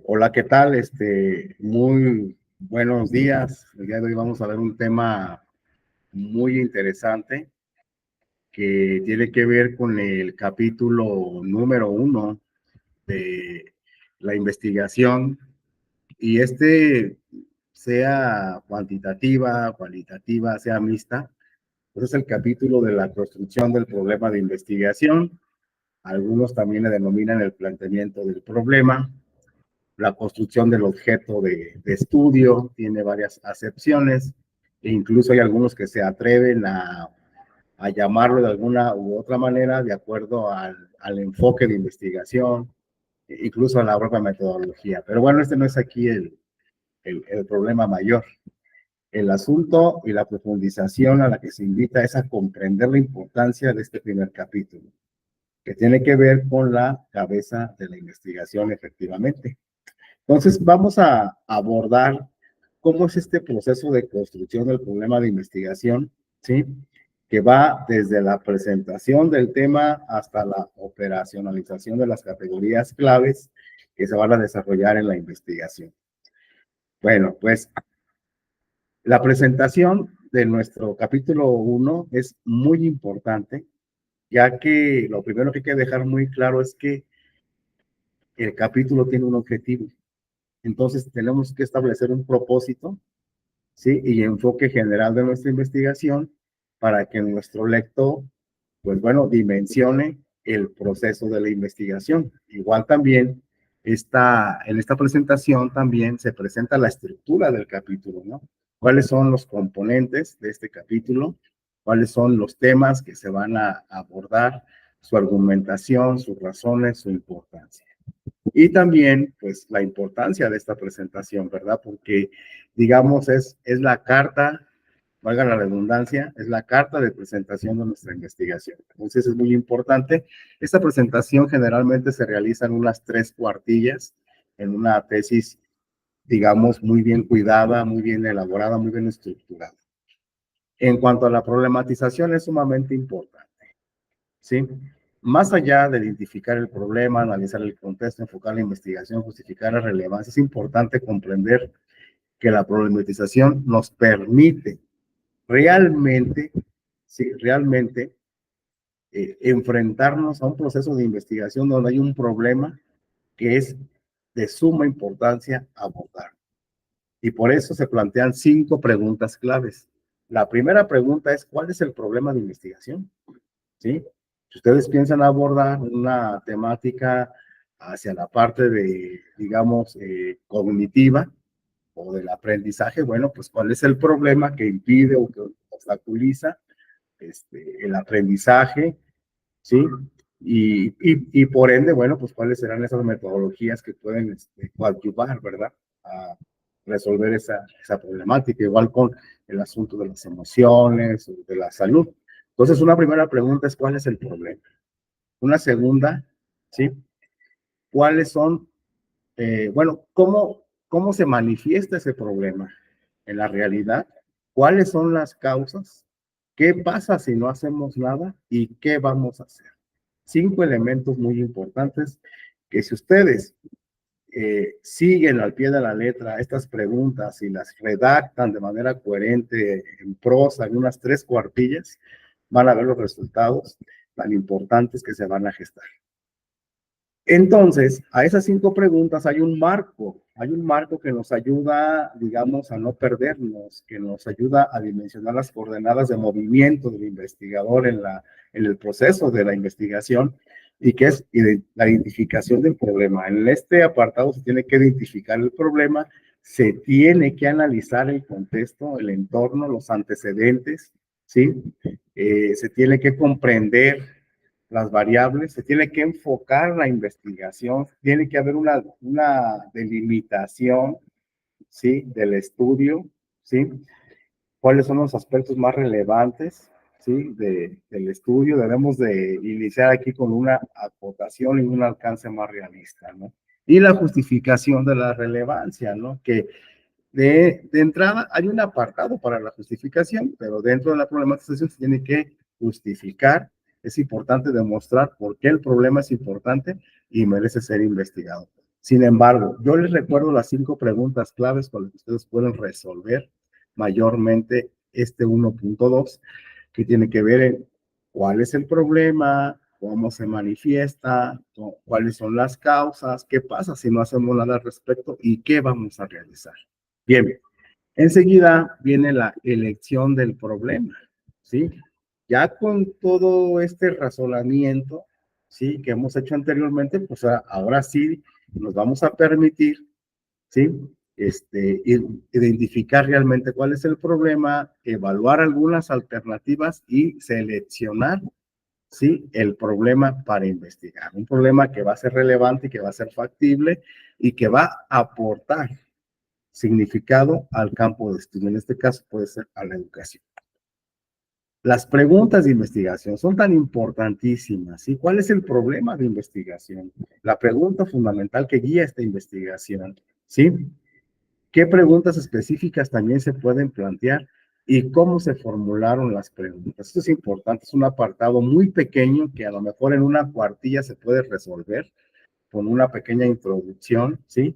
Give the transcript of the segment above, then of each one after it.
Hola, ¿qué tal? Muy buenos días. El día de hoy vamos a ver un tema muy interesante que tiene que ver con el capítulo número 1 de la investigación y sea cualitativa, sea mixta, pues es el capítulo de la construcción del problema de investigación. Algunos también le denominan el planteamiento del problema. La construcción del objeto de estudio tiene varias acepciones e incluso hay algunos que se atreven a llamarlo de alguna u otra manera de acuerdo al enfoque de investigación, incluso a la propia metodología. Pero bueno, este no es aquí el problema mayor. El asunto y la profundización a la que se invita es a comprender la importancia de este primer capítulo, que tiene que ver con la cabeza de la investigación efectivamente. Entonces, vamos a abordar cómo es este proceso de construcción del problema de investigación, ¿sí? Que va desde la presentación del tema hasta la operacionalización de las categorías claves que se van a desarrollar en la investigación. Bueno, pues la presentación de nuestro capítulo 1 es muy importante, ya que lo primero que hay que dejar muy claro es que el capítulo tiene un objetivo. Entonces, tenemos que establecer un propósito, ¿sí? Y enfoque general de nuestra investigación para que nuestro lector, pues bueno, dimensione el proceso de la investigación. Igual también en esta presentación también se presenta la estructura del capítulo, ¿no? ¿Cuáles son los componentes de este capítulo? ¿Cuáles son los temas que se van a abordar? Su argumentación, sus razones, su importancia. Y también, pues, la importancia de esta presentación, ¿verdad? Porque, digamos, es la carta, valga la redundancia, es la carta de presentación de nuestra investigación. Entonces, es muy importante. Esta presentación generalmente se realiza en unas 3 cuartillas, en una tesis, digamos, muy bien cuidada, muy bien elaborada, muy bien estructurada. En cuanto a la problematización, es sumamente importante, ¿sí? Más allá de identificar el problema, analizar el contexto, enfocar la investigación, justificar la relevancia, es importante comprender que la problematización nos permite realmente, sí, realmente enfrentarnos a un proceso de investigación donde hay un problema que es de suma importancia abordar. Y por eso se plantean 5 preguntas claves. La primera pregunta es, ¿cuál es el problema de investigación? ¿Sí? Si ustedes piensan abordar una temática hacia la parte de, digamos, cognitiva o del aprendizaje, bueno, pues cuál es el problema que impide o que obstaculiza el aprendizaje, ¿sí? Y por ende, bueno, pues cuáles serán esas metodologías que pueden coadyuvar, ¿verdad? A resolver esa problemática, igual con el asunto de las emociones, de la salud. Entonces, una primera pregunta es, ¿cuál es el problema? Una segunda, ¿sí? ¿Cuáles son, bueno, cómo se manifiesta ese problema en la realidad? ¿Cuáles son las causas? ¿Qué pasa si no hacemos nada? ¿Y qué vamos a hacer? 5 elementos muy importantes que si ustedes siguen al pie de la letra estas preguntas y las redactan de manera coherente en prosa, en unas 3 cuartillas, van a ver los resultados tan importantes que se van a gestar. Entonces, a esas 5 preguntas hay un marco que nos ayuda, digamos, a no perdernos, que nos ayuda a dimensionar las coordenadas de movimiento del investigador en el proceso de la investigación y que es la identificación del problema. En este apartado se tiene que identificar el problema, se tiene que analizar el contexto, el entorno, los antecedentes, ¿sí? Se tiene que comprender las variables, se tiene que enfocar la investigación, tiene que haber una delimitación, ¿sí? Del estudio, ¿sí? ¿Cuáles son los aspectos más relevantes, ¿sí? Del estudio? Debemos de iniciar aquí con una acotación y un alcance más realista, ¿no? Y la justificación de la relevancia, ¿no? Que de entrada hay un apartado para la justificación, pero dentro de la problematización se tiene que justificar. Es importante demostrar por qué el problema es importante y merece ser investigado. Sin embargo, yo les recuerdo las 5 preguntas claves con las que ustedes pueden resolver mayormente este 1.2, que tiene que ver en cuál es el problema, cómo se manifiesta, cuáles son las causas, qué pasa si no hacemos nada al respecto y qué vamos a realizar. Bien, enseguida viene la elección del problema, ¿sí? Ya con todo este razonamiento, ¿sí? Que hemos hecho anteriormente, pues ahora sí nos vamos a permitir, ¿sí? Identificar realmente cuál es el problema, evaluar algunas alternativas y seleccionar, ¿sí? El problema para investigar. Un problema que va a ser relevante, que va a ser factible y que va a aportar significado al campo de estudio. En este caso puede ser a la educación. Las preguntas de investigación son tan importantísimas, ¿sí? ¿Cuál es el problema de investigación? La pregunta fundamental que guía esta investigación, ¿sí? ¿Qué preguntas específicas también se pueden plantear y cómo se formularon las preguntas? Esto es importante, es un apartado muy pequeño que a lo mejor en una cuartilla se puede resolver con una pequeña introducción, ¿sí?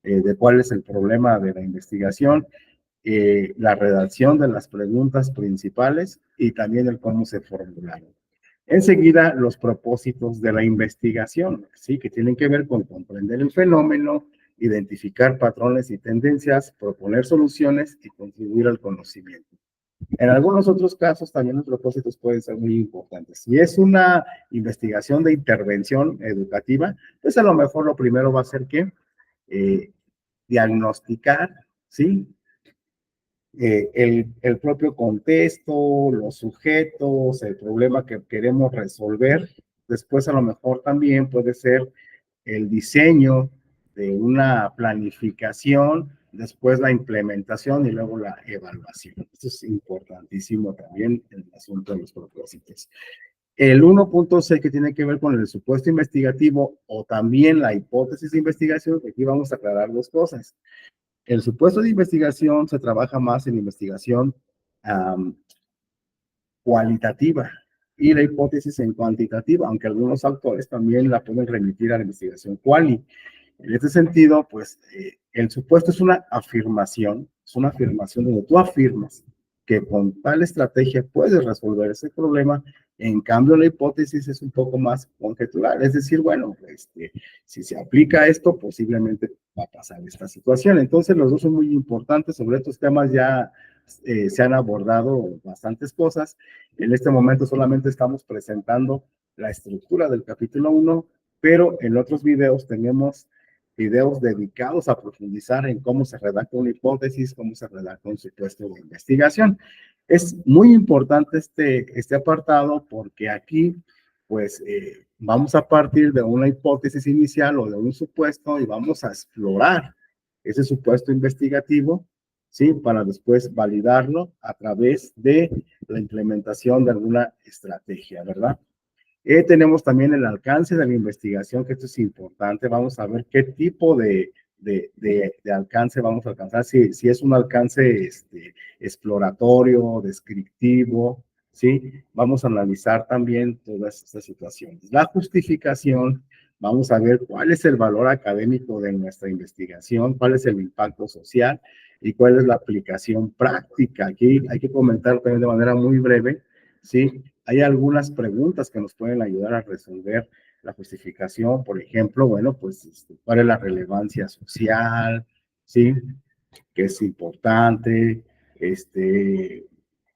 De cuál es el problema de la investigación, la redacción de las preguntas principales y también el cómo se formularon. Enseguida, los propósitos de la investigación, ¿sí? Que tienen que ver con comprender el fenómeno, identificar patrones y tendencias, proponer soluciones y contribuir al conocimiento. En algunos otros casos también los propósitos pueden ser muy importantes. Si es una investigación de intervención educativa, pues a lo mejor lo primero va a ser que diagnosticar, ¿sí? El propio contexto, los sujetos, el problema que queremos resolver. Después a lo mejor también puede ser el diseño de una planificación, después la implementación y luego la evaluación. Esto es importantísimo también en el asunto de los propósitos. El 1.6 que tiene que ver con el supuesto investigativo o también la hipótesis de investigación, aquí vamos a aclarar dos cosas. El supuesto de investigación se trabaja más en investigación um, cualitativa y la hipótesis en cuantitativa, aunque algunos autores también la pueden remitir a la investigación quali. En este sentido, pues el supuesto es una afirmación donde tú afirmas que con tal estrategia puedes resolver ese problema. En cambio, la hipótesis es un poco más conjetural, es decir, bueno, si se aplica esto, posiblemente va a pasar esta situación. Entonces, los dos son muy importantes. Sobre estos temas ya se han abordado bastantes cosas. En este momento solamente estamos presentando la estructura del capítulo 1, pero en otros videos tenemos videos dedicados a profundizar en cómo se redacta una hipótesis, cómo se redacta un supuesto de investigación. Es muy importante este apartado porque aquí, pues, vamos a partir de una hipótesis inicial o de un supuesto y vamos a explorar ese supuesto investigativo, ¿sí? Para después validarlo a través de la implementación de alguna estrategia, ¿verdad? Tenemos también el alcance de la investigación, que esto es importante. Vamos a ver qué tipo de alcance vamos a alcanzar, si es un alcance exploratorio, descriptivo, ¿sí? Vamos a analizar también todas estas situaciones. La justificación, vamos a ver cuál es el valor académico de nuestra investigación, cuál es el impacto social y cuál es la aplicación práctica. Aquí hay que comentar también de manera muy breve, ¿sí? Hay algunas preguntas que nos pueden ayudar a resolver la justificación, por ejemplo, bueno, pues, ¿cuál es la relevancia social? ¿Sí? ¿Qué es importante?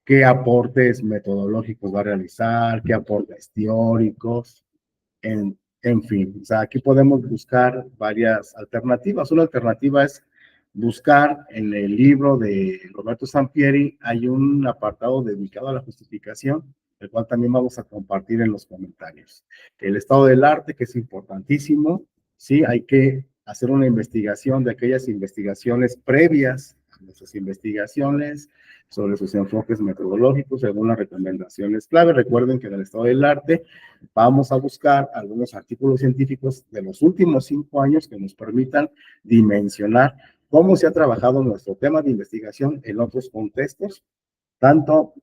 ¿Qué aportes metodológicos va a realizar? ¿Qué aportes teóricos? En fin, o sea, aquí podemos buscar varias alternativas. Una alternativa es buscar en el libro de Roberto Sampieri, hay un apartado dedicado a la justificación, el cual también vamos a compartir en los comentarios. El estado del arte, que es importantísimo, sí, hay que hacer una investigación de aquellas investigaciones previas a nuestras investigaciones, sobre sus enfoques metodológicos, algunas recomendaciones clave. Recuerden que en el estado del arte vamos a buscar algunos artículos científicos de los últimos 5 años que nos permitan dimensionar cómo se ha trabajado nuestro tema de investigación en otros contextos, tanto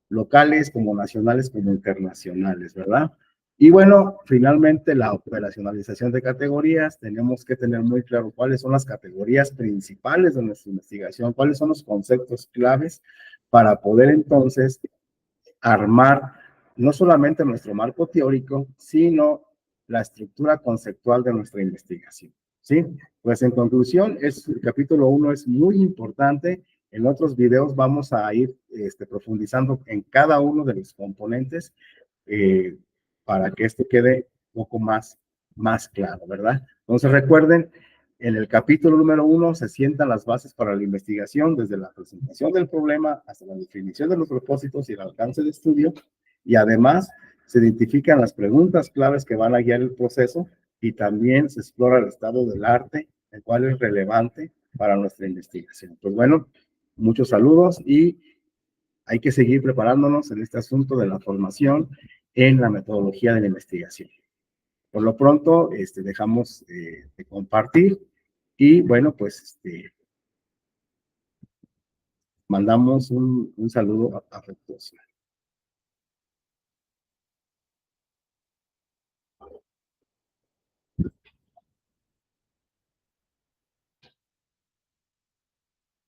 locales como nacionales como internacionales, ¿verdad? Y bueno, finalmente la operacionalización de categorías. Tenemos que tener muy claro cuáles son las categorías principales de nuestra investigación, cuáles son los conceptos claves para poder entonces armar no solamente nuestro marco teórico, sino la estructura conceptual de nuestra investigación. ¿Sí? Pues en conclusión, el capítulo 1 es muy importante. En otros videos vamos a ir profundizando en cada uno de los componentes eh, para que esto quede un poco más claro, ¿verdad? Entonces recuerden, en el capítulo número 1 se sientan las bases para la investigación, desde la presentación del problema hasta la definición de los propósitos y el alcance de estudio, y además se identifican las preguntas claves que van a guiar el proceso y también se explora el estado del arte, el cual es relevante para nuestra investigación. Pues bueno, muchos saludos y hay que seguir preparándonos en este asunto de la formación en la metodología de la investigación. Por lo pronto, dejamos de compartir y bueno, pues mandamos un saludo afectuoso.